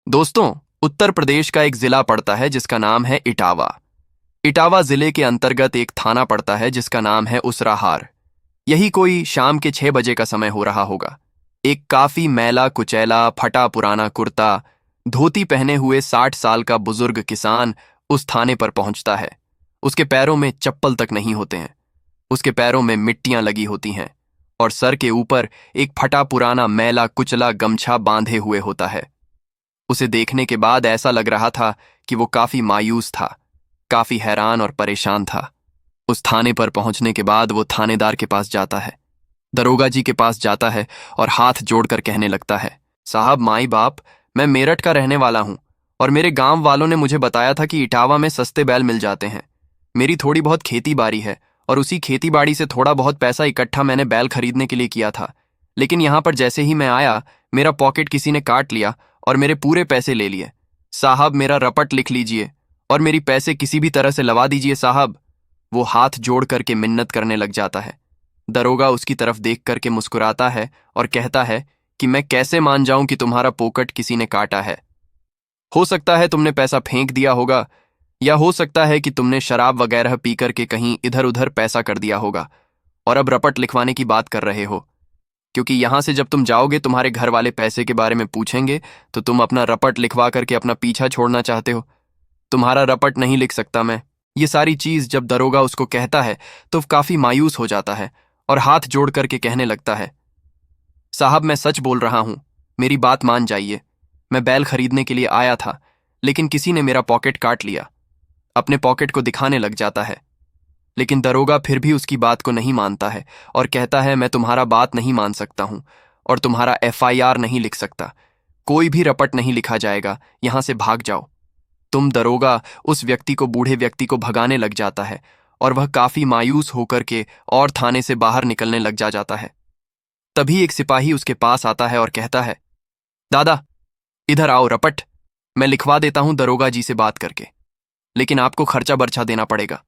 दोस्तों, उत्तर प्रदेश का एक जिला पड़ता है जिसका नाम है इटावा। इटावा जिले के अंतर्गत एक थाना पड़ता है जिसका नाम है उसराहार। यही कोई शाम के 6 बजे का समय हो रहा होगा। एक काफी मैला कुचैला फटा पुराना कुर्ता धोती पहने हुए 60 साल का बुजुर्ग किसान उस थाने पर पहुंचता है। उसके पैरों में चप्पल तक नहीं होते हैं। उसके पैरों में मिट्टियां लगी होती हैं और सर के ऊपर एक फटा पुराना मैला कुचला गमछा बांधे हुए होता है। उसे देखने के बाद ऐसा लग रहा था कि वो काफी मायूस था, काफी हैरान और परेशान था। उस थाने पर पहुंचने के बाद वो थानेदार के पास जाता है, दरोगा जी के पास जाता है और हाथ जोड़कर कहने लगता है, साहब माई बाप, मैं मेरठ का रहने वाला हूं और मेरे गांव वालों ने मुझे बताया था कि इटावा में सस्ते बैल मिल जाते हैं। मेरी थोड़ी बहुत खेती बाड़ी है और उसी खेती बाड़ी से थोड़ा बहुत पैसा इकट्ठा मैंने बैल खरीदने के लिए किया था। लेकिन यहां पर जैसे ही मैं आया, मेरा पॉकेट किसी ने काट लिया और मेरे पूरे पैसे ले लिए। साहब मेरा रपट लिख लीजिए और मेरी पैसे किसी भी तरह से लवा दीजिए साहब। वो हाथ जोड़ करके मिन्नत करने लग जाता है। दरोगा उसकी तरफ देख करके मुस्कुराता है और कहता है कि मैं कैसे मान जाऊं कि तुम्हारा पॉकेट किसी ने काटा है। हो सकता है तुमने पैसा फेंक दिया होगा, या हो सकता है कि तुमने शराब वगैरह पी करके कहीं इधर उधर पैसा कर दिया होगा और अब रपट लिखवाने की बात कर रहे हो। क्योंकि यहां से जब तुम जाओगे तुम्हारे घर वाले पैसे के बारे में पूछेंगे तो तुम अपना रपट लिखवा करके अपना पीछा छोड़ना चाहते हो। तुम्हारा रपट नहीं लिख सकता मैं। ये सारी चीज जब दरोगा उसको कहता है तो काफी मायूस हो जाता है और हाथ जोड़ करके कहने लगता है, साहब मैं सच बोल रहा हूं, मेरी बात मान जाइए। मैं बैल खरीदने के लिए आया था, लेकिन किसी ने मेरा पॉकेट काट लिया। अपने पॉकेट को दिखाने लग जाता है, लेकिन दरोगा फिर भी उसकी बात को नहीं मानता है और कहता है, मैं तुम्हारा बात नहीं मान सकता हूं और तुम्हारा एफआईआर नहीं लिख सकता। कोई भी रपट नहीं लिखा जाएगा, यहां से भाग जाओ। तुम दरोगा उस व्यक्ति को, बूढ़े व्यक्ति को भगाने लग जाता है और वह काफी मायूस होकर के और थाने से बाहर निकलने लग जाता है। तभी एक सिपाही उसके पास आता है और कहता है, दादा इधर आओ, रपट मैं लिखवा देता हूं दरोगा जी से बात करके, लेकिन आपको खर्चा बर्चा देना पड़ेगा।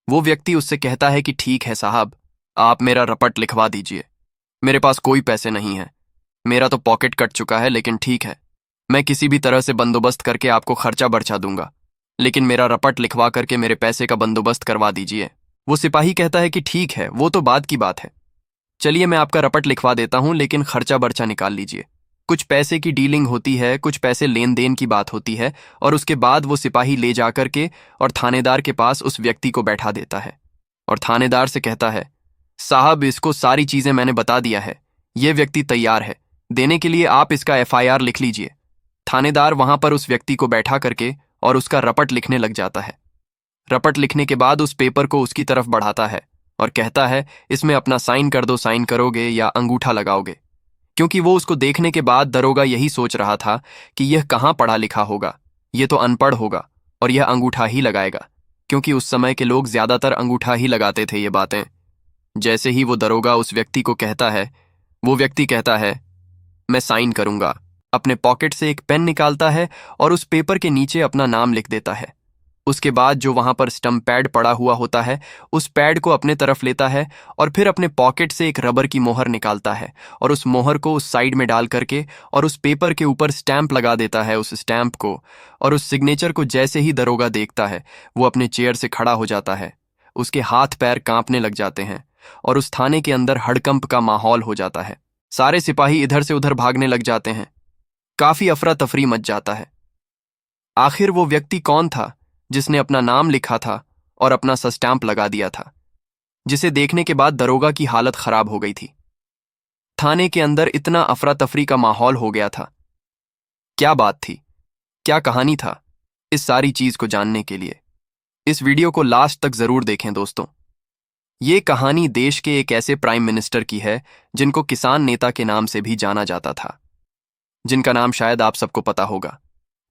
वो व्यक्ति उससे कहता है कि ठीक है साहब, आप मेरा रपट लिखवा दीजिए। मेरे पास कोई पैसे नहीं है, मेरा तो पॉकेट कट चुका है, लेकिन ठीक है, मैं किसी भी तरह से बंदोबस्त करके आपको खर्चा बर्चा दूंगा, लेकिन मेरा रपट लिखवा करके मेरे पैसे का बंदोबस्त करवा दीजिए। वो सिपाही कहता है कि ठीक है, वो तो बाद की बात है, चलिए मैं आपका रपट लिखवा देता हूं, लेकिन खर्चा बर्चा निकाल लीजिए। कुछ पैसे की डीलिंग होती है, कुछ पैसे लेन देन की बात होती है और उसके बाद वो सिपाही ले जाकर के और थानेदार के पास उस व्यक्ति को बैठा देता है और थानेदार से कहता है, साहब इसको सारी चीजें मैंने बता दिया है, ये व्यक्ति तैयार है देने के लिए, आप इसका एफआईआर लिख लीजिए। थानेदार वहां पर उस व्यक्ति को बैठा करके और उसका रपट लिखने लग जाता है। रपट लिखने के बाद उस पेपर को उसकी तरफ बढ़ाता है और कहता है, इसमें अपना साइन कर दो, साइन करोगे या अंगूठा लगाओगे। क्योंकि वो उसको देखने के बाद दरोगा यही सोच रहा था कि यह कहाँ पढ़ा लिखा होगा, ये तो अनपढ़ होगा और यह अंगूठा ही लगाएगा, क्योंकि उस समय के लोग ज्यादातर अंगूठा ही लगाते थे ये बातें। जैसे ही वो दरोगा उस व्यक्ति को कहता है, वो व्यक्ति कहता है, मैं साइन करूंगा। अपने पॉकेट से एक पेन निकालता है और उस पेपर के नीचे अपना नाम लिख देता है। उसके बाद जो वहां पर स्टंप पैड पड़ा हुआ होता है, उस पैड को अपने तरफ लेता है और फिर अपने पॉकेट से एक रबर की मोहर निकालता है और उस मोहर को उस साइड में डाल करके और उस पेपर के ऊपर स्टैंप लगा देता है, उस स्टैंप को। और उस सिग्नेचर को जैसे ही दरोगा देखता है, वो अपने चेयर से खड़ा हो जाता है। उसके हाथ पैर कांपने लग जाते हैं और उस थाने के अंदर हड़कंप का माहौल हो जाता है। सारे सिपाही इधर से उधर भागने लग जाते हैं। काफी अफरा तफरी मच जाता है। आखिर वो व्यक्ति कौन था जिसने अपना नाम लिखा था और अपना स्टैंप लगा दिया था, जिसे देखने के बाद दरोगा की हालत खराब हो गई थी। थाने के अंदर इतना अफरा तफरी का माहौल हो गया था। क्या बात थी, क्या कहानी था, इस सारी चीज को जानने के लिए इस वीडियो को लास्ट तक जरूर देखें दोस्तों। ये कहानी देश के एक ऐसे प्राइम मिनिस्टर की है जिनको किसान नेता के नाम से भी जाना जाता था, जिनका नाम शायद आप सबको पता होगा,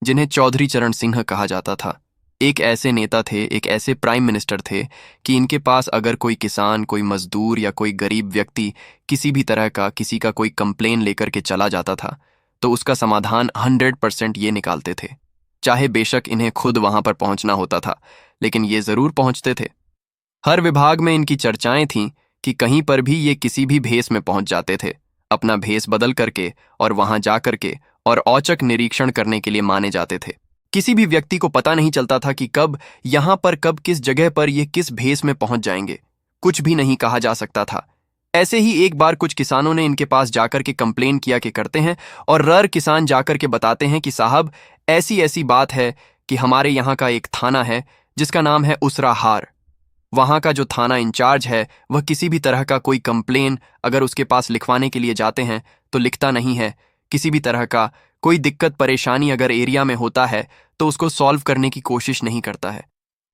जिन्हें चौधरी चरण सिंह कहा जाता था। एक ऐसे नेता थे, एक ऐसे प्राइम मिनिस्टर थे कि इनके पास अगर कोई किसान, कोई मजदूर या कोई गरीब व्यक्ति किसी भी तरह का, किसी का कोई कंप्लेन लेकर के चला जाता था तो उसका समाधान 100% ये निकालते थे। चाहे बेशक इन्हें खुद वहां पर पहुंचना होता था, लेकिन ये जरूर पहुंचते थे। हर विभाग में इनकी चर्चाएं थीं कि कहीं पर भी ये किसी भी भेष में पहुंच जाते थे, अपना भेष बदल करके और वहां जा करके और औचक निरीक्षण करने के लिए माने जाते थे। किसी भी व्यक्ति को पता नहीं चलता था कि कब यहां पर, कब किस जगह पर ये किस भेस में पहुंच जाएंगे, कुछ भी नहीं कहा जा सकता था। ऐसे ही एक बार कुछ किसानों ने इनके पास जाकर के कंप्लेन किया कि करते हैं, और रर किसान जाकर के बताते हैं कि साहब ऐसी ऐसी बात है कि हमारे यहाँ का एक थाना है जिसका नाम है उसराहार। वहां का जो थाना इंचार्ज है वह किसी भी तरह का कोई कंप्लेन अगर उसके पास लिखवाने के लिए जाते हैं तो लिखता नहीं है। किसी भी तरह का कोई दिक्कत परेशानी अगर एरिया में होता है तो उसको सॉल्व करने की कोशिश नहीं करता है,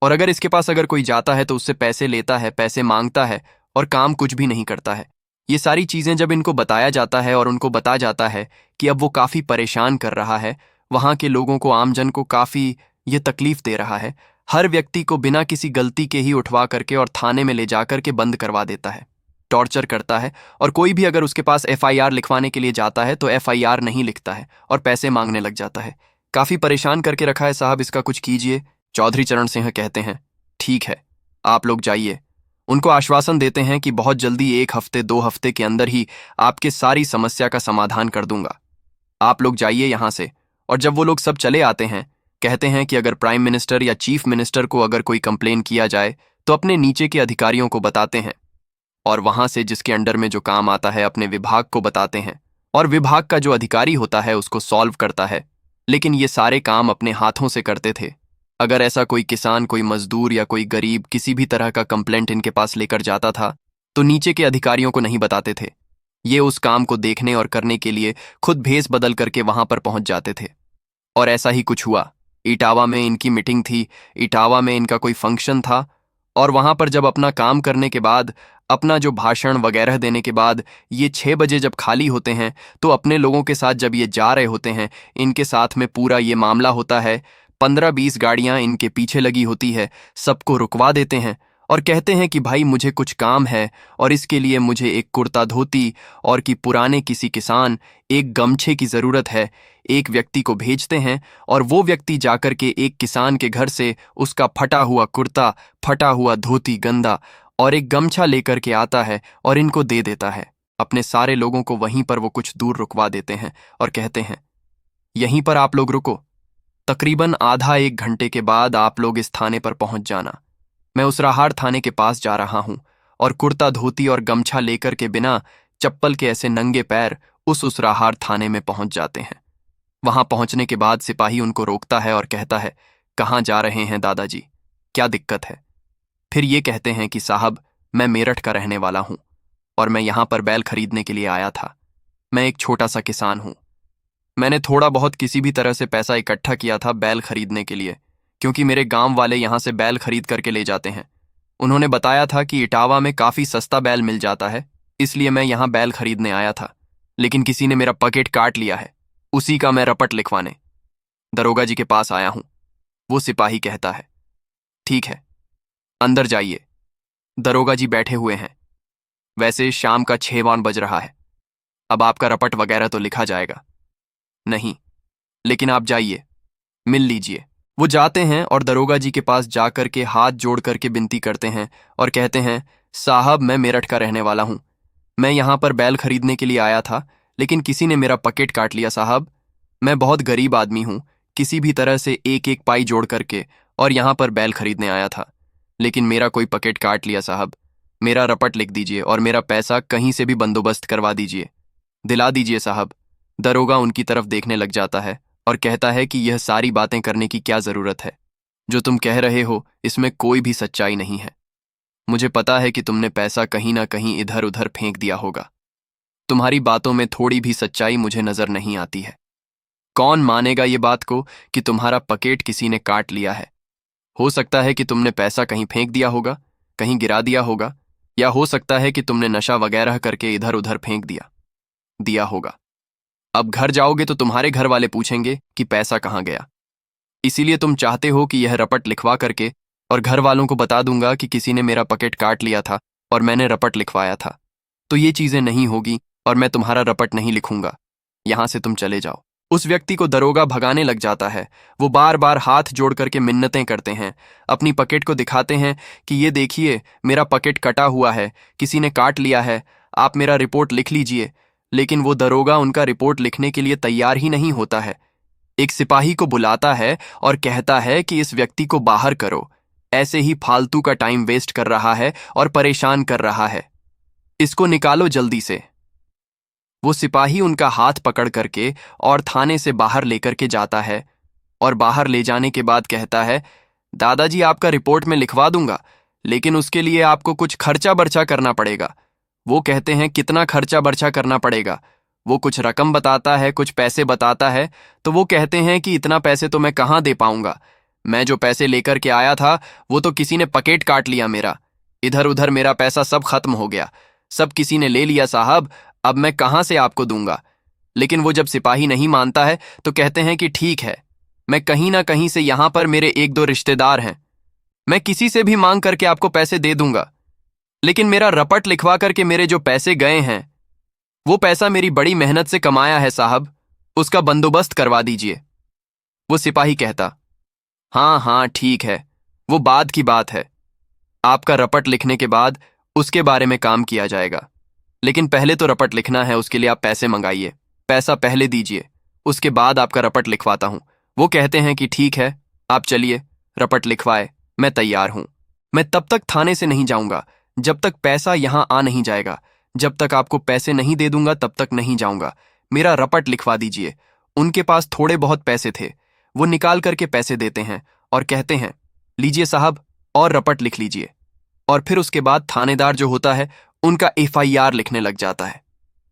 और अगर इसके पास अगर कोई जाता है तो उससे पैसे लेता है, पैसे मांगता है और काम कुछ भी नहीं करता है। ये सारी चीजें जब इनको बताया जाता है और उनको बता जाता है कि अब वो काफी परेशान कर रहा है, वहां के लोगों को, आमजन को काफी ये तकलीफ दे रहा है, हर व्यक्ति को बिना किसी गलती के ही उठवा करके और थाने में ले जाकर के बंद करवा देता है, टॉर्चर करता है। और कोई भी अगर उसके पास एफआईआर लिखवाने के लिए जाता है तो एफआईआर नहीं लिखता है और पैसे मांगने लग जाता है। काफी परेशान करके रखा है साहब, इसका कुछ कीजिए। चौधरी चरण सिंह कहते हैं ठीक है, आप लोग जाइए। उनको आश्वासन देते हैं कि बहुत जल्दी 1 हफ्ते 2 हफ्ते के अंदर ही आपके सारी समस्या का समाधान कर दूंगा, आप लोग जाइए यहां से। और जब वो लोग सब चले आते हैं, कहते हैं कि अगर प्राइम मिनिस्टर या चीफ मिनिस्टर को अगर कोई कंप्लेन किया जाए तो अपने नीचे के अधिकारियों को बताते हैं, और वहां से जिसके अंडर में जो काम आता है अपने विभाग को बताते हैं, और विभाग का जो अधिकारी होता है उसको सॉल्व करता है। लेकिन ये सारे काम अपने हाथों से करते थे। अगर ऐसा कोई किसान, कोई मजदूर या कोई गरीब किसी भी तरह का कंप्लेंट इनके पास लेकर जाता था तो नीचे के अधिकारियों को नहीं बताते थे। ये उस काम को देखने और करने के लिए खुद भेस बदल करके वहां पर पहुंच जाते थे। और ऐसा ही कुछ हुआ। इटावा में इनकी मीटिंग थी, इटावा में इनका कोई फंक्शन था, और वहां पर जब अपना काम करने के बाद, अपना जो भाषण वगैरह देने के बाद ये 6 बजे जब खाली होते हैं तो अपने लोगों के साथ जब ये जा रहे होते हैं, इनके साथ में पूरा ये मामला होता है। 15-20 गाड़ियां इनके पीछे लगी होती है, सबको रुकवा देते हैं और कहते हैं कि भाई मुझे कुछ काम है और इसके लिए मुझे एक कुर्ता धोती और कि पुराने किसी किसान एक गमछे की ज़रूरत है। एक व्यक्ति को भेजते हैं और वो व्यक्ति जाकर के एक किसान के घर से उसका फटा हुआ कुर्ता, फटा हुआ धोती गंदा और एक गमछा लेकर के आता है और इनको दे देता है। अपने सारे लोगों को वहीं पर वो कुछ दूर रुकवा देते हैं और कहते हैं यहीं पर आप लोग रुको, तकरीबन आधा 1 घंटे के बाद आप लोग इस थाने पर पहुंच जाना। मैं उसराहार थाने के पास जा रहा हूं। और कुर्ता धोती और गमछा लेकर के बिना चप्पल के ऐसे नंगे पैर उस उसराहार थाने में पहुंच जाते हैं। वहां पहुंचने के बाद सिपाही उनको रोकता है और कहता है कहाँ जा रहे हैं दादाजी, क्या दिक्कत है? फिर ये कहते हैं कि साहब मैं मेरठ का रहने वाला हूं और मैं यहां पर बैल खरीदने के लिए आया था। मैं एक छोटा सा किसान हूं। मैंने थोड़ा बहुत किसी भी तरह से पैसा इकट्ठा किया था बैल खरीदने के लिए, क्योंकि मेरे गांव वाले यहां से बैल खरीद करके ले जाते हैं। उन्होंने बताया था कि इटावा में काफी सस्ता बैल मिल जाता है, इसलिए मैं यहां बैल खरीदने आया था। लेकिन किसी ने मेरा पकेट काट लिया है, उसी का मैं रपट लिखवाने दरोगा जी के पास आया हूं। वो सिपाही कहता है ठीक है, अंदर जाइए। दरोगा जी बैठे हुए हैं। वैसे शाम का 6 बज रहा है, अब आपका रपट वगैरह तो लिखा जाएगा नहीं, लेकिन आप जाइए, मिल लीजिए। वो जाते हैं और दरोगा जी के पास जाकर के हाथ जोड़ करके विनती करते हैं और कहते हैं साहब मैं मेरठ का रहने वाला हूं। मैं यहां पर बैल खरीदने के लिए आया था, लेकिन किसी ने मेरा पकेट काट लिया साहब। मैं बहुत गरीब आदमी हूं, किसी भी तरह से एक एक पाई जोड़ करके और यहां पर बैल खरीदने आया था, लेकिन मेरा कोई पकेट काट लिया साहब। मेरा रपट लिख दीजिए और मेरा पैसा कहीं से भी बंदोबस्त करवा दीजिए, दिला दीजिए साहब। दरोगा उनकी तरफ देखने लग जाता है और कहता है कि यह सारी बातें करने की क्या जरूरत है? जो तुम कह रहे हो इसमें कोई भी सच्चाई नहीं है। मुझे पता है कि तुमने पैसा कहीं ना कहीं इधर उधर फेंक दिया होगा। तुम्हारी बातों में थोड़ी भी सच्चाई मुझे नजर नहीं आती है। कौन मानेगा ये बात को कि तुम्हारा पकेट किसी ने काट लिया है? हो सकता है कि तुमने पैसा कहीं फेंक दिया होगा, कहीं गिरा दिया होगा, या हो सकता है कि तुमने नशा वगैरह करके इधर उधर फेंक दिया होगा। अब घर जाओगे तो तुम्हारे घर वाले पूछेंगे कि पैसा कहाँ गया। इसीलिए तुम चाहते हो कि यह रपट लिखवा करके और घर वालों को बता दूंगा कि किसी ने मेरा पकेट काट लिया था और मैंने रपट लिखवाया था। तो ये चीजें नहीं होगी और मैं तुम्हारा रपट नहीं लिखूंगा। यहां से तुम चले जाओ। उस व्यक्ति को दरोगा भगाने लग जाता है। वो बार बार हाथ जोड़ करके मिन्नतें करते हैं, अपनी पकेट को दिखाते हैं कि ये देखिए मेरा पकेट कटा हुआ है, किसी ने काट लिया है, आप मेरा रिपोर्ट लिख लीजिए। लेकिन वो दरोगा उनका रिपोर्ट लिखने के लिए तैयार ही नहीं होता है। एक सिपाही को बुलाता है और कहता है कि इस व्यक्ति को बाहर करो, ऐसे ही फालतू का टाइम वेस्ट कर रहा है और परेशान कर रहा है, इसको निकालो जल्दी से। वो सिपाही उनका हाथ पकड़ करके और थाने से बाहर लेकर के जाता है और बाहर ले जाने के बाद कहता है, दादाजी आपका रिपोर्ट में लिखवा दूंगा, लेकिन उसके लिए आपको कुछ खर्चा बर्चा करना पड़ेगा। वो कहते हैं कितना खर्चा बर्चा करना पड़ेगा। वो कुछ रकम बताता है, कुछ पैसे बताता है, तो वो कहते हैं कि इतना पैसे तो मैं कहाँ दे पाऊंगा, मैं जो पैसे लेकर के आया था वो तो किसी ने पकेट काट लिया मेरा, इधर उधर मेरा पैसा सब खत्म हो गया, सब किसी ने ले लिया साहब, अब मैं कहाँ से आपको दूंगा। लेकिन वो जब सिपाही नहीं मानता है तो कहते हैं कि ठीक है, मैं कहीं ना कहीं से यहां पर मेरे एक दो रिश्तेदार हैं, मैं किसी से भी मांग करके आपको पैसे दे दूंगा, लेकिन मेरा रपट लिखवा करके मेरे जो पैसे गए हैं वो पैसा मेरी बड़ी मेहनत से कमाया है साहब, उसका बंदोबस्त करवा दीजिए। वो सिपाही कहता, हाँ हाँ ठीक है, वो बाद की बात है, आपका रपट लिखने के बाद उसके बारे में काम किया जाएगा, लेकिन पहले तो रपट लिखना है, उसके लिए आप पैसे मंगाइए, पैसा पहले दीजिए, उसके बाद आपका रपट लिखवाता हूं। वो कहते हैं कि ठीक है, आप चलिए, रपट लिखवाए, मैं तैयार हूं। मैं तब तक थाने से नहीं जाऊंगा जब तक पैसा यहां आ नहीं जाएगा, जब तक आपको पैसे नहीं दे दूंगा तब तक नहीं जाऊंगा, मेरा रपट लिखवा दीजिए। उनके पास थोड़े बहुत पैसे थे, वो निकाल करके पैसे देते हैं और कहते हैं, लीजिए साहब और रपट लिख लीजिए। और फिर उसके बाद थानेदार जो होता है उनका एफआईआर लिखने लग जाता है।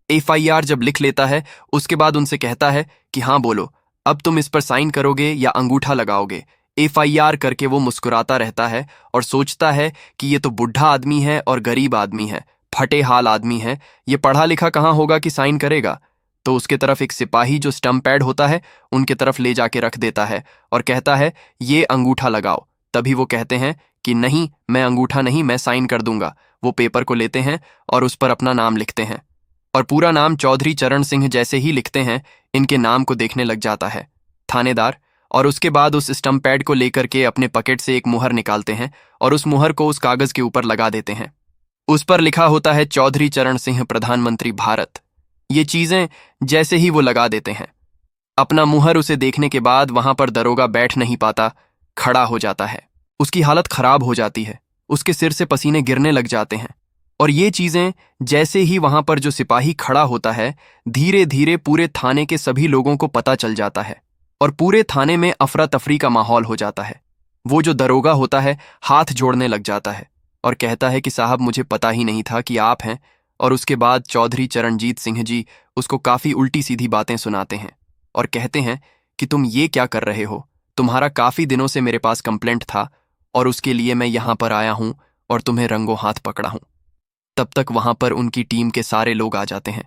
एफआईआर जब लिख लेता है उसके बाद उनसे कहता है कि हाँ बोलो, अब तुम इस पर साइन करोगे या अंगूठा लगाओगे। एफआईआर करके वो मुस्कुराता रहता है और सोचता है कि ये तो बुढ़ा आदमी है और गरीब आदमी है, फटे हाल आदमी है, ये पढ़ा लिखा कहाँ होगा कि साइन करेगा। तो उसके तरफ एक सिपाही जो स्टंप पैड होता है उनके तरफ ले जाके रख देता है और कहता है ये अंगूठा लगाओ। तभी वो कहते हैं कि नहीं, मैं अंगूठा नहीं, मैं साइन कर दूंगा। वो पेपर को लेते हैं और उस पर अपना नाम लिखते हैं और पूरा नाम चौधरी चरण सिंह जैसे ही लिखते हैं, इनके नाम को देखने लग जाता है थानेदार, और उसके बाद उस स्टंप पैड को लेकर के अपने पॉकेट से एक मुहर निकालते हैं और उस मुहर को उस कागज के ऊपर लगा देते हैं। उस पर लिखा होता है चौधरी चरण सिंह प्रधानमंत्री भारत। ये चीजें जैसे ही वो लगा देते हैं, अपना मुहर उसे देखने के बाद वहां पर दरोगा बैठ नहीं पाता, खड़ा हो जाता है। उसकी हालत खराब हो जाती है, उसके सिर से पसीने गिरने लग जाते हैं। और ये चीजें जैसे ही वहां पर जो सिपाही खड़ा होता है, धीरे धीरे पूरे थाने के सभी लोगों को पता चल जाता है और पूरे थाने में अफरा तफरी का माहौल हो जाता है। वो जो दरोगा होता है हाथ जोड़ने लग जाता है और कहता है कि साहब मुझे पता ही नहीं था कि आप हैं। और उसके बाद चौधरी चरणजीत सिंह जी उसको काफी उल्टी सीधी बातें सुनाते हैं और कहते हैं कि तुम ये क्या कर रहे हो, तुम्हारा काफी दिनों से मेरे पास कंप्लेंट था और उसके लिए मैं यहां पर आया हूं और तुम्हें रंगों हाथ पकड़ा हूं। तब तक वहां पर उनकी टीम के सारे लोग आ जाते हैं,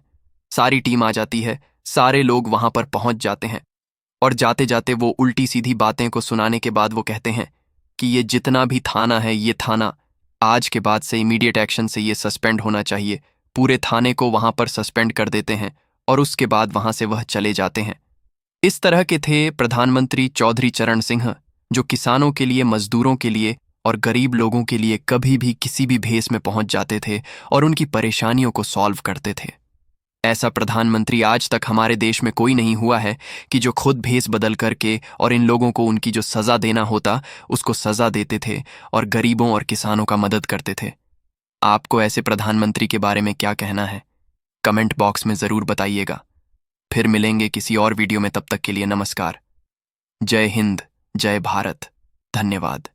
सारी टीम आ जाती है, सारे लोग वहां पर पहुंच जाते हैं और जाते जाते वो उल्टी सीधी बातें को सुनाने के बाद वो कहते हैं कि ये जितना भी थाना है, ये थाना आज के बाद से इमीडिएट एक्शन से ये सस्पेंड होना चाहिए। पूरे थाने को वहां पर सस्पेंड कर देते हैं और उसके बाद वहां से वह चले जाते हैं। इस तरह के थे प्रधानमंत्री चौधरी चरण सिंह, जो किसानों के लिए, मजदूरों के लिए और गरीब लोगों के लिए कभी भी किसी भी भेस में पहुंच जाते थे और उनकी परेशानियों को सॉल्व करते थे। ऐसा प्रधानमंत्री आज तक हमारे देश में कोई नहीं हुआ है कि जो खुद भेस बदल करके और इन लोगों को उनकी जो सजा देना होता उसको सजा देते थे और गरीबों और किसानों का मदद करते थे। आपको ऐसे प्रधानमंत्री के बारे में क्या कहना है, कमेंट बॉक्स में जरूर बताइएगा। फिर मिलेंगे किसी और वीडियो में, तब तक के लिए नमस्कार। जय हिंद, जय भारत, धन्यवाद।